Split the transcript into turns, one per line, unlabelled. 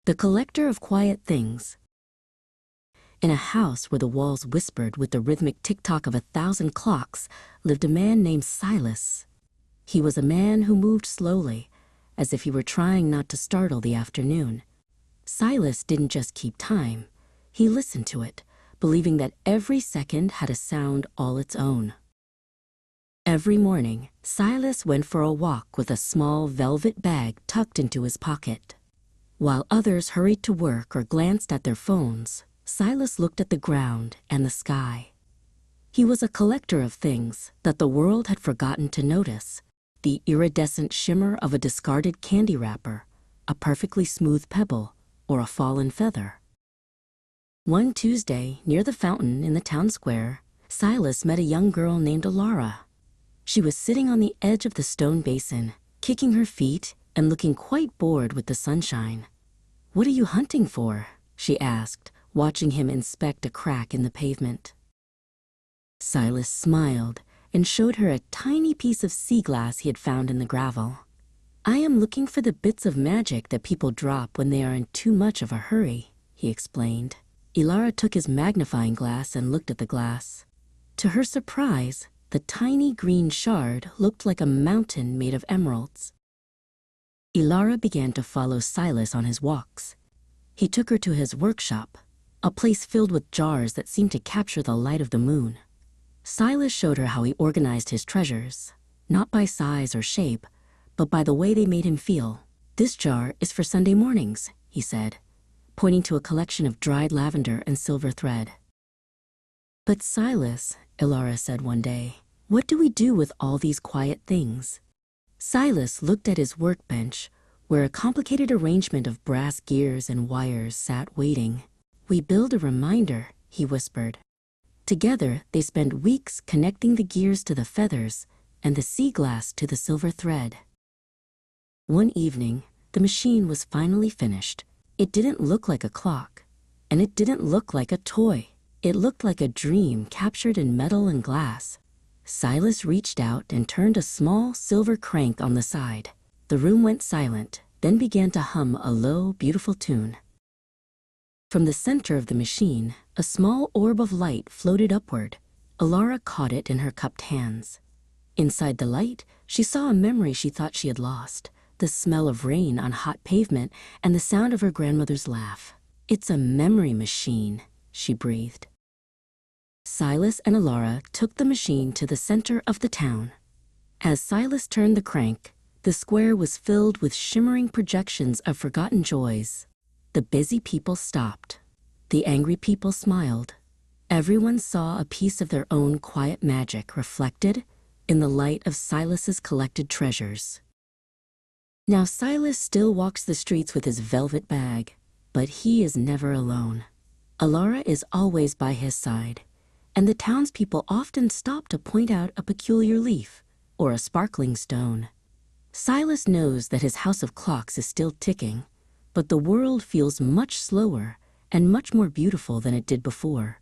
The collector of quiet things. In a house where the walls whispered with the rhythmic tick-tock of 1,000 clocks lived a man named Silas. He was a man who moved slowly, as if he were trying not to startle the afternoon. Silas didn't just keep time. He listened to it, believing that every second had a sound all its own. Every morning, Silas went for a walk with a small velvet bag tucked into his pocket. While others hurried to work or glanced at their phones, Silas looked at the ground and the sky. He was a collector of things that the world had forgotten to notice: the iridescent shimmer of a discarded candy wrapper, a perfectly smooth pebble, or a fallen feather. One Tuesday, near the fountain in the town square, Silas met a young girl named Alara. She was sitting on the edge of the stone basin, kicking her feet and looking quite bored with the sunshine. "What are you hunting for?" she asked, watching him inspect a crack in the pavement. Silas smiled and showed her a tiny piece of sea glass he had found in the gravel. "I am looking for the bits of magic that people drop when they are in too much of a hurry," he explained. Alara took his magnifying glass and looked at the glass. To her surprise, the tiny green shard looked like a mountain made of emeralds. Alara began to follow Silas on his walks. He took her to his workshop, a place filled with jars that seemed to capture the light of the moon. Silas showed her how he organized his treasures, not by size or shape, but by the way they made him feel. "This jar is for Sunday mornings," he said, pointing to a collection of dried lavender and silver thread. "But Silas," Alara said one day, "what do we do with all these quiet things?" Silas looked at his workbench, where a complicated arrangement of brass gears and wires sat waiting. "We build a reminder," he whispered. Together, they spent weeks connecting the gears to the feathers and the sea glass to the silver thread. One evening, the machine was finally finished. It didn't look like a clock, and it didn't look like a toy. It looked like a dream captured in metal and glass. Silas reached out and turned a small silver crank on the side. The room went silent, then began to hum a low, beautiful tune. From the center of the machine, a small orb of light floated upward. Alara caught it in her cupped hands. Inside the light, she saw a memory she thought she had lost: the smell of rain on hot pavement and the sound of her grandmother's laugh. "It's a memory machine," she breathed. Silas and Alara took the machine to the center of the town. As Silas turned the crank, the square was filled with shimmering projections of forgotten joys. The busy people stopped. The angry people smiled. Everyone saw a piece of their own quiet magic reflected in the light of Silas's collected treasures. Now Silas still walks the streets with his velvet bag, but he is never alone. Alara is always by his side, and the townspeople often stop to point out a peculiar leaf or a sparkling stone. Silas knows that his house of clocks is still ticking, but the world feels much slower and much more beautiful than it did before.